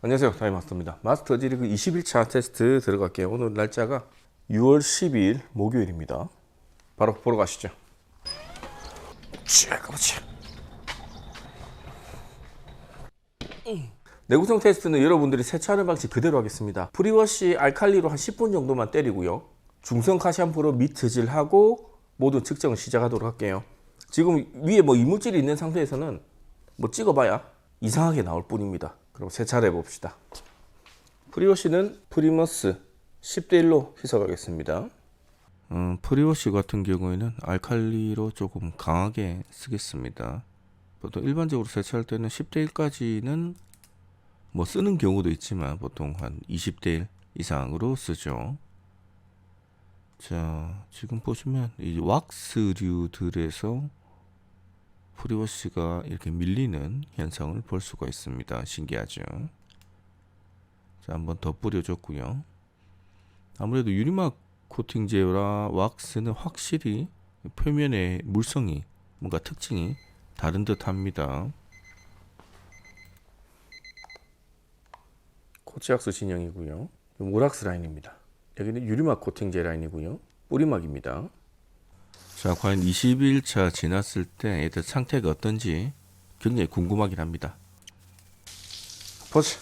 안녕하세요, 타이마스터입니다. 마스터즈 리그 21차 테스트 들어갈게요. 오늘 날짜가 6월 10일 목요일입니다. 바로 보러 가시죠. 가보자. 내구성 테스트는 여러분들이 세차하는 방식 그대로 하겠습니다. 프리워시 알칼리로 한 10분 정도만 때리고요. 중성 카시안프로 미트질하고 모든 측정을 시작하도록 할게요. 지금 위에 뭐 이물질이 있는 상태에서는 뭐 찍어봐야 이상하게 나올 뿐입니다. 그럼 세차를 해봅시다. 프리워시는 프리머스 10대1로 희석하겠습니다. 프리워시 같은 경우에는 알칼리로 조금 강하게 쓰겠습니다. 보통 일반적으로 세차할 때는 10대1까지는 뭐 쓰는 경우도 있지만 보통 한 20대1 이상으로 쓰죠. 자, 지금 보시면 이 왁스류들에서 프리워시가 이렇게 밀리는 현상을 볼 수가 있습니다. 신기하죠. 자, 한번 더 뿌려줬고요. 아무래도 유리막 코팅 제어라 왁스는 확실히 표면의 물성이 뭔가 특징이 다른 듯 합니다. 코치왁스 진영이고요. 모락스 라인입니다. 여기는 유리막 코팅 제 라인이고요. 뿌리막입니다. 자, 과연 21차 지났을 때 얘들 상태가 어떤지 굉장히 궁금하긴 합니다. 보자.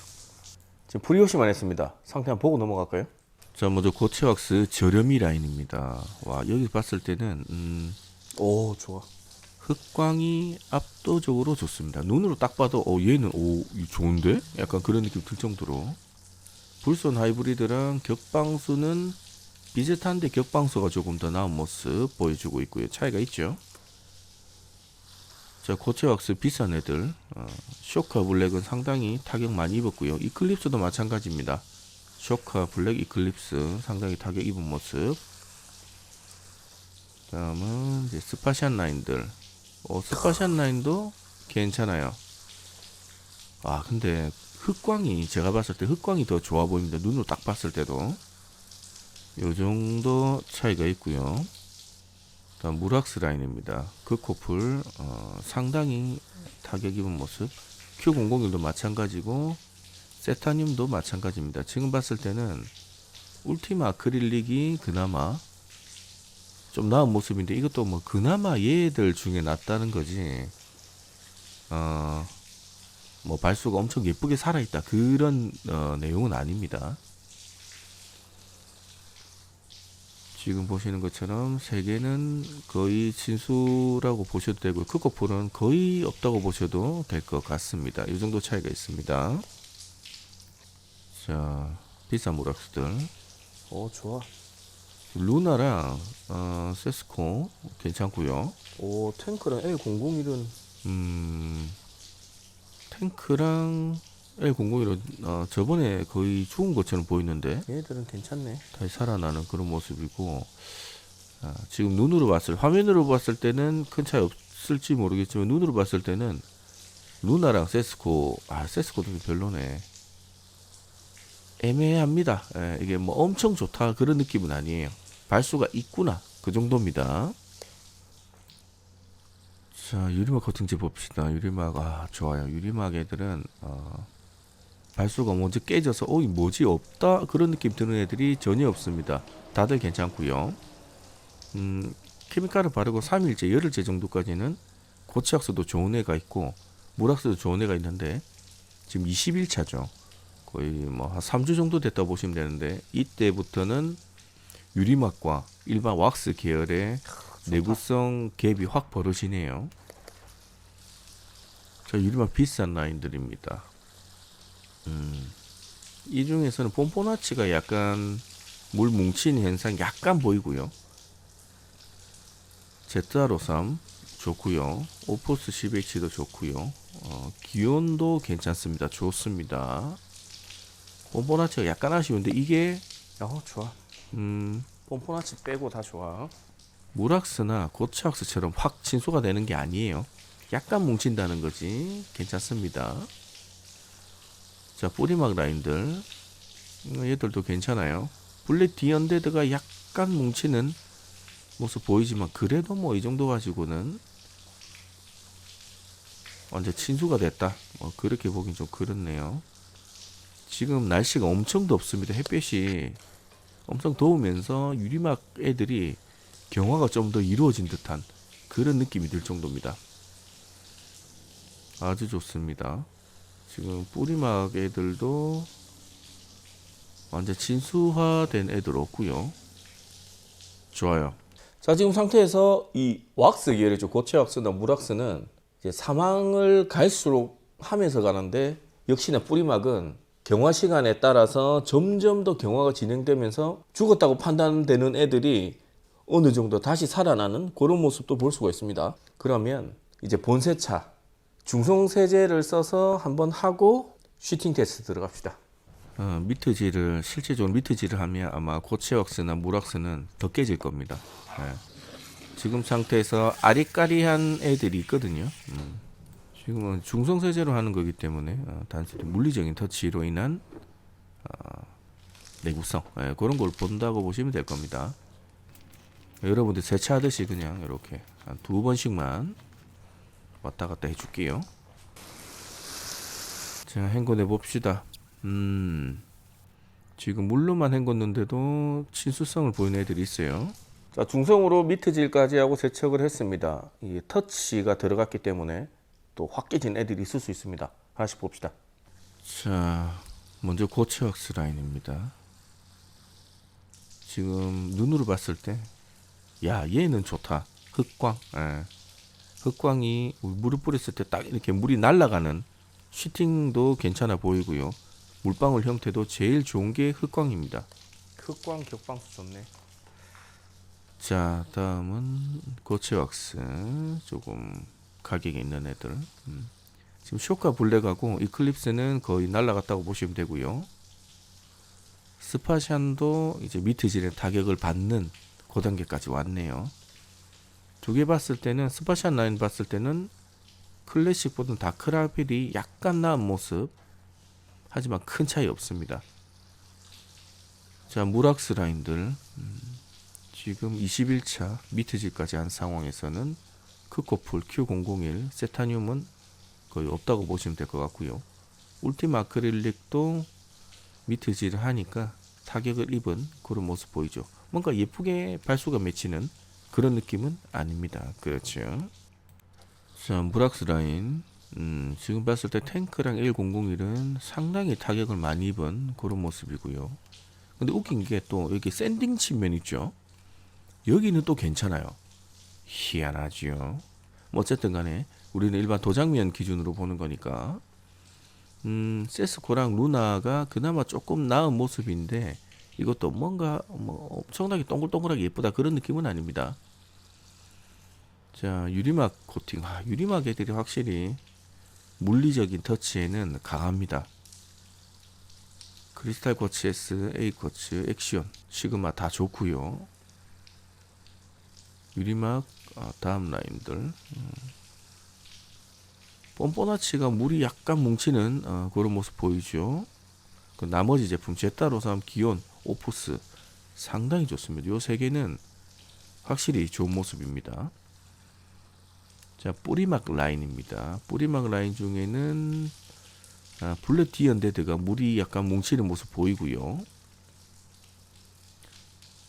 지금 프리워시만 했습니다. 상태 한번 보고 넘어갈까요? 자, 먼저 고체왁스 저렴이 라인입니다. 와, 여기 봤을 때는 오, 좋아. 흑광이 압도적으로 좋습니다. 눈으로 딱 봐도 얘는 좋은데? 약간 그런 느낌 들 정도로. 불손 하이브리드랑 격방수는 비슷한데 격방수가 조금 더 나은 모습 보여주고 있고요. 차이가 있죠. 자, 고체왁스 비싼 애들 쇼카 블랙은 상당히 타격 많이 입었고요. 이클립스도 마찬가지입니다. 쇼카 블랙 이클립스 상당히 타격 입은 모습. 다음은 이제 스파시안 라인들. 스파시안 라인도 괜찮아요. 아, 근데 흑광이 제가 봤을 때 흑광이 더 좋아 보입니다. 눈으로 딱 봤을 때도 요 정도 차이가 있고요. 다음 무락스 라인입니다. 그 코플 상당히 타격 입은 모습. Q001도 마찬가지고 세타늄도 마찬가지입니다. 지금 봤을 때는 울티마 아크릴릭이 그나마 좀 나은 모습인데 이것도 뭐 그나마 얘들 중에 낫다는 거지. 뭐 발수가 엄청 예쁘게 살아있다 그런 내용은 아닙니다. 지금 보시는 것처럼 세 개는 거의 진수라고 보셔도 되고 크코플은 거의 없다고 보셔도 될 것 같습니다. 이 정도 차이가 있습니다. 자, 비싼 무락스들. 좋아. 루나랑 세스코 괜찮고요. 탱크랑 L001은 탱크랑 L001은 저번에 거의 죽은 것처럼 보이는데 얘들은 괜찮네. 다시 살아나는 그런 모습이고 지금 화면으로 봤을 때는 큰 차이 없을지 모르겠지만 눈으로 봤을 때는 루나랑 세스코도 좀 별로네. 애매합니다. 이게 뭐 엄청 좋다 그런 느낌은 아니에요. 발수가 있구나 그 정도입니다. 자, 유리막 코팅제 봅시다. 유리막 좋아요. 유리막 애들은 발수가 먼저 깨져서 이 뭐지 없다 그런 느낌 드는 애들이 전혀 없습니다. 다들 괜찮고요. 케미칼을 바르고 3일째 열흘째 정도까지는 고치학스도 좋은 애가 있고 무락스도 좋은 애가 있는데 지금 21차죠. 거의 뭐 한 3주 정도 됐다 보시면 되는데 이때부터는 유리막과 일반 왁스 계열의 내구성 갭이 확 벌어지네요. 자, 유리막 비싼 라인들입니다. 이 중에서는 폼포나치가 약간 물 뭉친 현상 약간 보이고요. ZR53 좋고요. 오포스 10H도 좋고요. 기온도 괜찮습니다. 좋습니다. 폼포나치가 약간 아쉬운데 이게 좋아. 폼포나치 빼고 다 좋아. 무락스나 고체왁스처럼 확 진수가 되는 게 아니에요. 약간 뭉친다는 거지. 괜찮습니다. 자, 뿌리막 라인들 얘들도 괜찮아요. 블랙 디언데드가 약간 뭉치는 모습 보이지만 그래도 뭐 이 정도 가지고는 완전 친수가 됐다. 그렇게 보긴 좀 그렇네요. 지금 날씨가 엄청 덥습니다. 햇볕이 엄청 더우면서 유리막 애들이 경화가 좀 더 이루어진 듯한 그런 느낌이 들 정도입니다. 아주 좋습니다. 지금 뿌리막 애들도 완전 진수화된 애들 없고요. 좋아요. 자, 지금 상태에서 이 왁스, 예를 들어 고체 왁스나 물 왁스는 이제 사망을 갈수록 하면서 가는데, 역시나 뿌리막은 경화 시간에 따라서 점점 더 경화가 진행되면서 죽었다고 판단되는 애들이 어느 정도 다시 살아나는 그런 모습도 볼 수가 있습니다. 그러면 이제 본세차 중성세제를 써서 한번 하고 슈팅 테스트 들어갑시다. 미트질을 실제적으로 미트질을 하면 아마 고체 왁스나 물 왁스는 더 깨질 겁니다. 지금 상태에서 아리까리한 애들이 있거든요. 지금은 중성세제로 하는 거기 때문에 단순히 물리적인 터치로 인한 내구성, 그런 걸 본다고 보시면 될 겁니다. 여러분들 세차하듯이 그냥 이렇게 한 2번씩만 왔다 갔다 해줄게요. 자, 헹궈내 봅시다. 지금 물로만 헹궜는데도 친수성을 보이는 애들이 있어요. 자, 중성으로 미트질까지 하고 세척을 했습니다. 이 터치가 들어갔기 때문에 또 확 깨진 애들이 있을 수 있습니다. 하나씩 봅시다. 자, 먼저 고체 왁스 라인입니다. 지금 눈으로 봤을 때, 야, 얘는 좋다. 흑광. 흑광이 물을 뿌렸을 때 딱 이렇게 물이 날아가는 슈팅도 괜찮아 보이고요. 물방울 형태도 제일 좋은 게 흑광입니다. 흑광 격방수 좋네. 자, 다음은 고체 왁스. 조금 가격이 있는 애들. 지금 쇼카 블랙하고 이클립스는 거의 날아갔다고 보시면 되고요. 스파샨도 이제 미트질의 타격을 받는 그 단계까지 왔네요. 두 개 봤을 때는, 스파샨 라인 봤을 때는 클래식보다는 다크라벨이 약간 나은 모습. 하지만 큰 차이 없습니다. 자, 물왁스 라인들. 지금 21차 미트질까지 한 상황에서는 크코풀 Q001 세타늄은 거의 없다고 보시면 될 것 같고요. 울티마 아크릴릭도 미트질을 하니까 타격을 입은 그런 모습 보이죠. 뭔가 예쁘게 발수가 맺히는 그런 느낌은 아닙니다. 그렇죠. 자, 물왁스 라인. 지금 봤을 때 탱크랑 1001은 상당히 타격을 많이 입은 그런 모습이고요. 근데 웃긴 게 또 여기 샌딩 측면 있죠. 여기는 또 괜찮아요. 희한하죠. 뭐 어쨌든 간에 우리는 일반 도장면 기준으로 보는 거니까 세스코랑 루나가 그나마 조금 나은 모습인데, 이것도 뭔가 뭐 엄청나게 동글동글하게 예쁘다 그런 느낌은 아닙니다. 자, 유리막 코팅. 유리막 애들이 확실히 물리적인 터치에는 강합니다. 크리스탈 쿼츠 S, A 쿼츠, 액션, 시그마 다 좋고요. 유리막 다음 라인들. 뽐뽀나치가 물이 약간 뭉치는 그런 모습 보이죠. 그 나머지 제품 제타로삼, 기온, 오프스 상당히 좋습니다. 요 세 개는 확실히 좋은 모습입니다. 자, 뿌리막 라인입니다. 뿌리막 라인 중에는 블랙 디언데드가 물이 약간 뭉치는 모습 보이고요.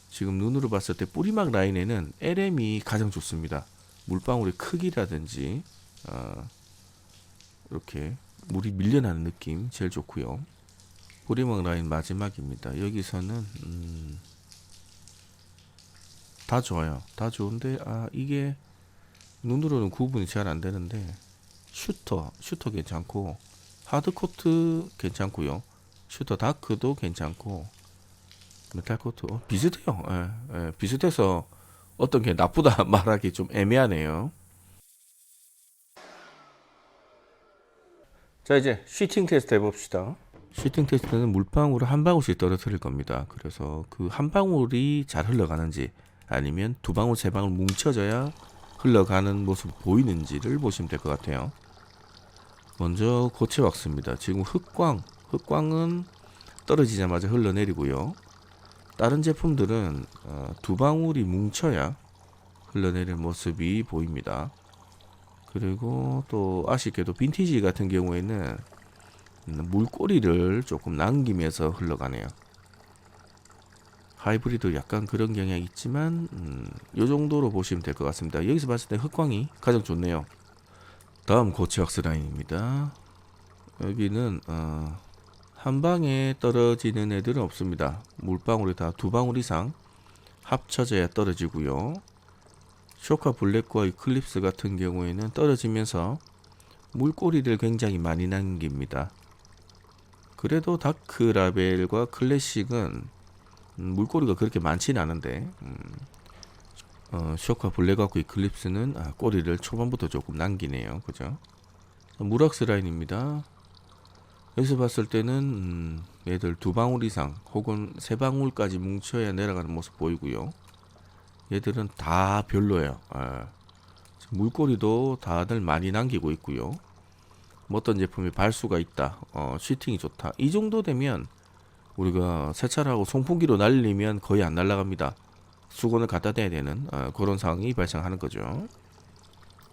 지금 눈으로 봤을 때 뿌리막 라인에는 LM이 가장 좋습니다. 물방울의 크기라든지 이렇게 물이 밀려나는 느낌 제일 좋고요. 뿌리막 라인 마지막입니다. 여기서는 다 좋아요. 다 좋은데 이게 눈으로는 구분이 잘 안 되는데, 슈터 괜찮고, 하드코트 괜찮고요. 슈터 다크도 괜찮고, 메탈코트 비슷해요. 비슷해서 어떤 게 나쁘다 말하기 좀 애매하네요. 자, 이제 슈팅 테스트 해봅시다. 슈팅 테스트는 물방울을 한 방울씩 떨어뜨릴 겁니다. 그래서 그 한 방울이 잘 흘러가는지, 아니면 두 방울 세 방울 뭉쳐져야 흘러가는 모습 보이는지를 보시면 될 것 같아요. 먼저 고체 왁스입니다. 지금 흑광은 떨어지자마자 흘러내리고요. 다른 제품들은 두 방울이 뭉쳐야 흘러내리는 모습이 보입니다. 그리고 또 아쉽게도 빈티지 같은 경우에는 물꼬리를 조금 남기면서 흘러가네요. 하이브리드 약간 그런 경향이 있지만 이 정도로 보시면 될 것 같습니다. 여기서 봤을 때 흑광이 가장 좋네요. 다음 고체왁스 라인입니다. 여기는 한 방에 떨어지는 애들은 없습니다. 물방울이 다 두 방울 이상 합쳐져야 떨어지고요. 쇼카 블랙과 이클립스 같은 경우에는 떨어지면서 물꼬리를 굉장히 많이 남깁니다. 그래도 다크 라벨과 클래식은 물꼬리가 그렇게 많지는 않은데 쇼카 블랙하고 이클립스는 꼬리를 초반부터 조금 남기네요. 그죠? 무락스 라인입니다. 여기서 봤을 때는 얘들 두 방울 이상 혹은 세 방울까지 뭉쳐야 내려가는 모습 보이고요. 얘들은 다 별로예요. 물꼬리도 다들 많이 남기고 있고요. 뭐 어떤 제품이 발수가 있다, 쉬팅이 좋다, 이 정도 되면 우리가 세차하고 송풍기로 날리면 거의 안 날아갑니다. 수건을 갖다 대야 되는 그런 상황이 발생하는 거죠.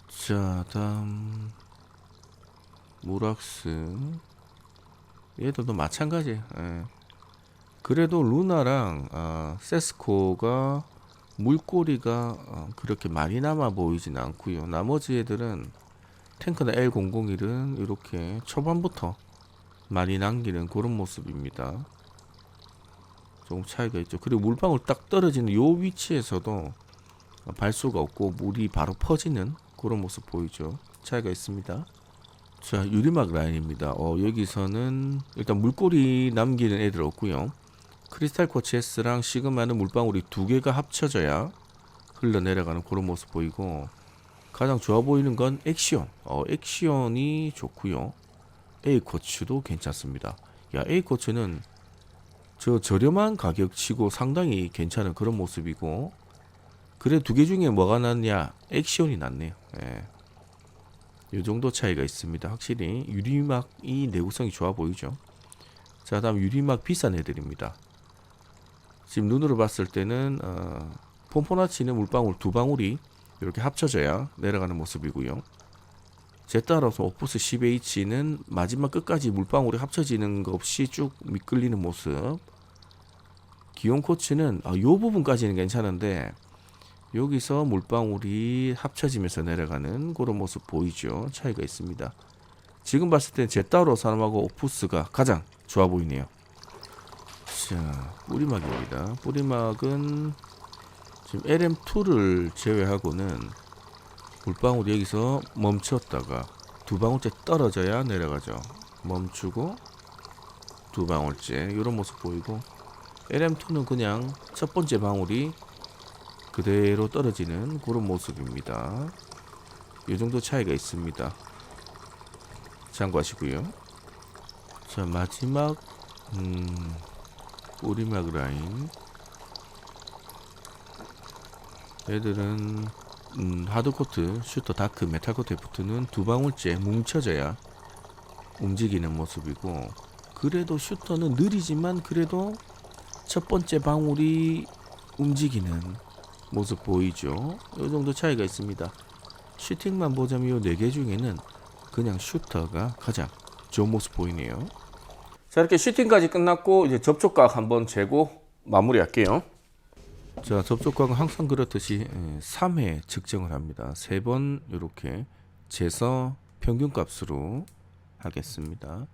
자, 다음 무락스, 얘들도 마찬가지. 그래도 루나랑 세스코가 물꼬리가 그렇게 많이 남아 보이진 않고요. 나머지 애들은 탱크나 L001은 이렇게 초반부터 많이 남기는 그런 모습입니다. 조금 차이가 있죠. 그리고 물방울 딱 떨어지는 요 위치에서도 발수가 없고 물이 바로 퍼지는 그런 모습 보이죠. 차이가 있습니다. 자, 유리막 라인입니다. 여기서는 일단 물꼬리 남기는 애들 없고요. 크리스탈 쿼츠S랑 시그마는 물방울이 두 개가 합쳐져야 흘러내려가는 그런 모습 보이고, 가장 좋아 보이는 건 액시온. 액시온이 좋고요. A쿼츠도 괜찮습니다. 야, A쿼츠는 저 저렴한 가격치고 상당히 괜찮은 그런 모습이고, 그래 두 개 중에 뭐가 낫냐? 액시온이 낫네요. 이 정도 차이가 있습니다. 확실히 유리막이 내구성이 좋아 보이죠. 자, 다음 유리막 비싼 애들입니다. 지금 눈으로 봤을 때는 폼포나치는 물방울 두 방울이 이렇게 합쳐져야 내려가는 모습이고요. 제 따라서 오프스 10H는 마지막 끝까지 물방울이 합쳐지는 것 없이 쭉 미끌리는 모습. 기온 코치는 이 부분까지는 괜찮은데 여기서 물방울이 합쳐지면서 내려가는 그런 모습 보이죠. 차이가 있습니다. 지금 봤을 땐 제따로 사람하고 오프스가 가장 좋아 보이네요. 자, 뿌리막입니다. 뿌리막은 지금 LM2를 제외하고는 물방울이 여기서 멈췄다가 두 방울째 떨어져야 내려가죠. 멈추고 두 방울째 이런 모습 보이고, LM2는 그냥 첫 번째 방울이 그대로 떨어지는 그런 모습입니다. 이 정도 차이가 있습니다. 참고하시고요. 자, 마지막 뿌리막 라인. 얘들은 하드코트, 슈터, 다크, 메탈코트에 붙는 두 방울째 뭉쳐져야 움직이는 모습이고, 그래도 슈터는 느리지만 그래도 첫 번째 방울이 움직이는 모습 보이죠. 이 정도 차이가 있습니다. 슈팅만 보자면 이 네 개 중에는 그냥 슈터가 가장 좋은 모습 보이네요. 자, 이렇게 슈팅까지 끝났고 이제 접촉각 한번 재고 마무리할게요. 자, 접촉각은 항상 그렇듯이 3회 측정을 합니다. 3번 이렇게 재서 평균값으로 하겠습니다.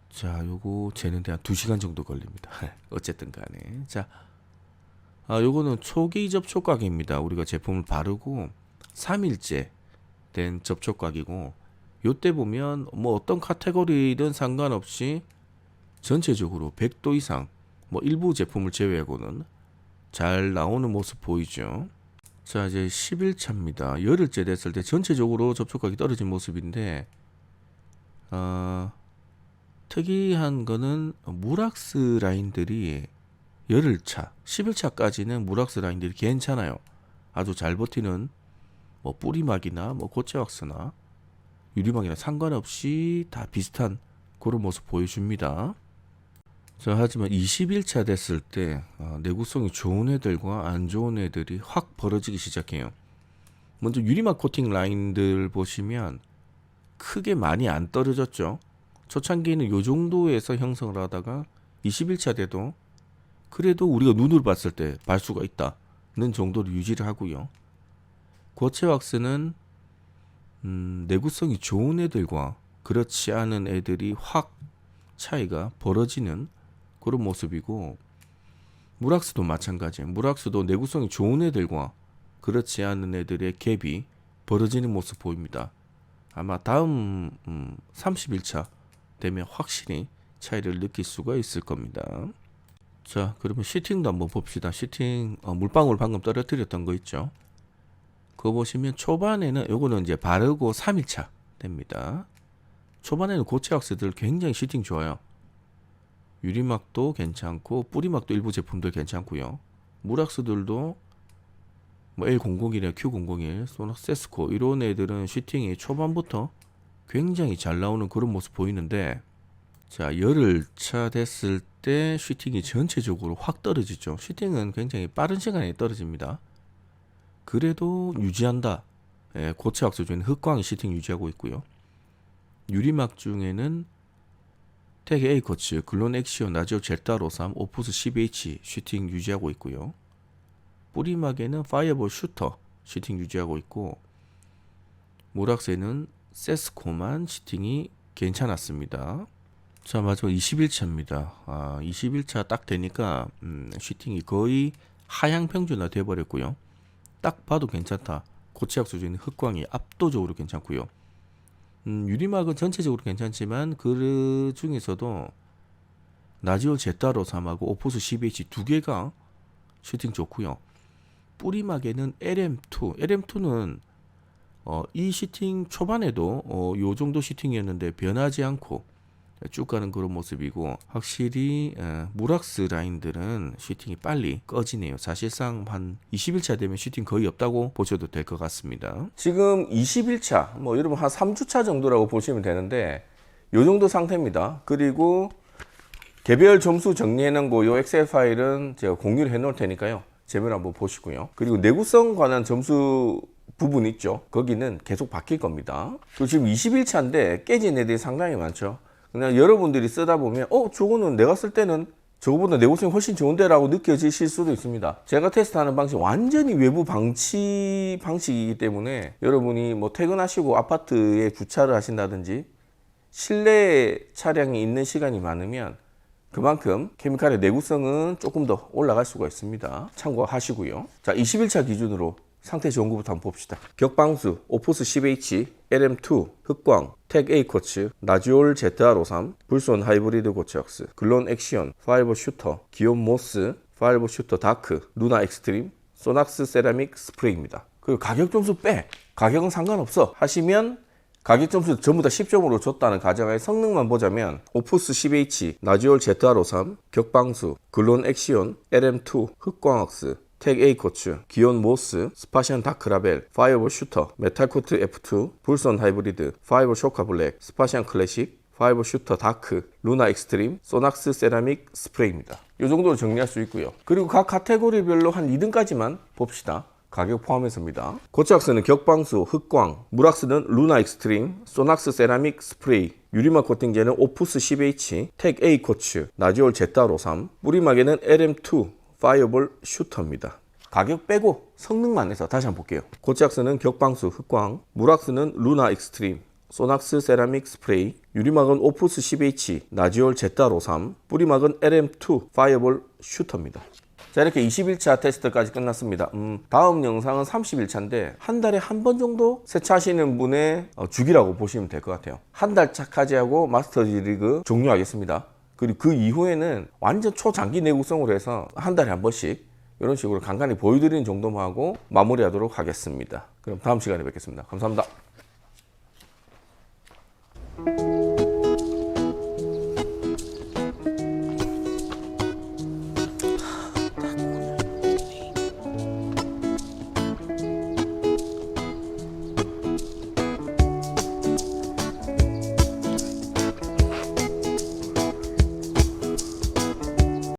자, 요거 재는데 한 2시간 정도 걸립니다. 어쨌든 간에. 자, 요거는 초기 접촉각입니다. 우리가 제품을 바르고 3일째 된 접촉각이고, 요때 보면 뭐 어떤 카테고리든 상관없이 전체적으로 100도 이상, 뭐 일부 제품을 제외하고는 잘 나오는 모습 보이죠. 자, 이제 11차입니다. 열흘째 됐을 때 전체적으로 접촉각이 떨어진 모습인데, 특이한 거는 무락스 라인들이 열흘차, 11차까지는 무락스 라인들이 괜찮아요. 아주 잘 버티는 뭐 뿌리막이나 뭐 고체왁스나 유리막이나 상관없이 다 비슷한 그런 모습 보여줍니다. 자, 하지만 21차 됐을 때 내구성이 좋은 애들과 안 좋은 애들이 확 벌어지기 시작해요. 먼저 유리막 코팅 라인들 보시면 크게 많이 안 떨어졌죠. 초창기에는 요 정도에서 형성을 하다가 21차 돼도 그래도 우리가 눈으로 봤을 때 발수가 있다는 정도로 유지를 하고요. 고체 왁스는 내구성이 좋은 애들과 그렇지 않은 애들이 확 차이가 벌어지는 그런 모습이고, 물왁스도 마찬가지예요. 물왁스도 내구성이 좋은 애들과 그렇지 않은 애들의 갭이 벌어지는 모습 보입니다. 아마 다음 31차 되면 확실히 차이를 느낄 수가 있을 겁니다. 자, 그러면 시팅도 한번 봅시다. 시팅 물방울 방금 떨어뜨렸던 거 있죠. 그거 보시면 초반에는 요거는 이제 바르고 3일차 됩니다. 초반에는 고체 왁스들 굉장히 시팅 좋아요. 유리막도 괜찮고 뿌리막도 일부 제품들 괜찮고요. 물왁스들도 뭐 L001이나 Q001, 소낙스 세스코 이런 애들은 시팅이 초반부터 굉장히 잘 나오는 그런 모습 보이는데, 자, 열흘차 됐을 때 슈팅이 전체적으로 확 떨어지죠. 슈팅은 굉장히 빠른 시간에 떨어집니다. 그래도 유지한다. 예, 고체 왁스 중에는 흑광이 슈팅 유지하고 있고요. 유리막 중에는 텍 A 코츠, 글론 엑시온, 나지오 젤타로삼, 오푸스 10H 슈팅 유지하고 있고요. 뿌리막에는 파이어볼 슈터 슈팅 유지하고 있고, 물왁스에는 세스코만 슈팅이 괜찮았습니다. 자, 마지막 21차입니다. 21차 딱 되니까 슈팅이 거의 하향 평준화 돼버렸고요. 딱 봐도 괜찮다. 고체 왁스 중에는 흑광이 압도적으로 괜찮고요. 유리막은 전체적으로 괜찮지만 그 중에서도 나지오 제타로삼하고 오포스 12H 두 개가 슈팅 좋고요. 뿌리막에는 LM2는 이 슈팅 초반에도 요 정도 슈팅이었는데 변하지 않고 쭉 가는 그런 모습이고, 확실히 물왁스 라인들은 슈팅이 빨리 꺼지네요. 사실상 한 21차 되면 슈팅 거의 없다고 보셔도 될 것 같습니다. 지금 21차 뭐 여러분 한 3주차 정도라고 보시면 되는데 요 정도 상태입니다. 그리고 개별 점수 정리해 놓은 거 요 엑셀 파일은 제가 공유를 해 놓을 테니까요. 제대로 한번 보시고요. 그리고 내구성 관한 점수 부분 있죠. 거기는 계속 바뀔 겁니다. 그리고 지금 21차인데 깨진 애들이 상당히 많죠. 그냥 여러분들이 쓰다 보면 저거는 내가 쓸 때는 저거보다 내구성이 훨씬 좋은데 라고 느껴지실 수도 있습니다. 제가 테스트하는 방식 완전히 외부 방치 방식이기 때문에 여러분이 뭐 퇴근하시고 아파트에 주차를 하신다든지 실내 차량이 있는 시간이 많으면 그만큼 케미칼의 내구성은 조금 더 올라갈 수가 있습니다. 참고하시고요. 자, 21차 기준으로 상태 좋은 것부터 한번 봅시다. 격방수, 오포스 10H, LM2, 흑광, 텍 A 코츠, 나지올 ZR53, 불손 하이브리드 고체 왁스, 글론 엑시온, 파이버 슈터, 기온 모스, 파이버 슈터 다크, 루나 엑스트림, 소낙스 세라믹 스프레이입니다. 그리고 가격 점수 빼! 가격은 상관없어! 하시면 가격 점수 전부 다 10점으로 줬다는 가정하에 성능만 보자면 오포스 10H, 나지올 ZR53, 격방수, 글론 엑시온, LM2, 흑광 왁스, 텍 A 코츠, 기온 모스, 스파시안 다크 라벨, 파이어볼 슈터, 메탈 코트 F2, 불선 하이브리드, 파이버 쇼카 블랙, 스파시안 클래식, 파이버 슈터 다크, 루나 익스트림, 소낙스 세라믹 스프레이입니다. 이 정도로 정리할 수 있고요. 그리고 각 카테고리별로 한 2등까지만 봅시다. 가격 포함해서입니다. 고체 왁스는 격방수, 흑광, 물왁스는 루나 익스트림, 소낙스 세라믹 스프레이, 유리막 코팅제는 오푸스 10H, 텍 A 코츠, 나지올 Z53, 뿌리막에는 LM2, 파이어볼 슈터입니다. 가격 빼고 성능만 해서 다시 한번 볼게요. 고체 왁스는 격방수, 흑광, 물왁스는 루나 익스트림, 소낙스 세라믹 스프레이, 유리막은 오푸스 10H, 나지올 Z53, 뿌리막은 LM2, 파이어볼 슈터입니다. 자, 이렇게 21차 테스트까지 끝났습니다. 다음 영상은 31차인데 한 달에 한 번 정도 세차하시는 분의 주기라고 보시면 될 것 같아요. 한 달 차까지 하고 마스터즈 리그 종료하겠습니다. 그리고 그 이후에는 완전 초장기 내구성으로 해서 한 달에 한 번씩 이런 식으로 간간히 보여드리는 정도만 하고 마무리하도록 하겠습니다. 그럼 다음 시간에 뵙겠습니다. 감사합니다.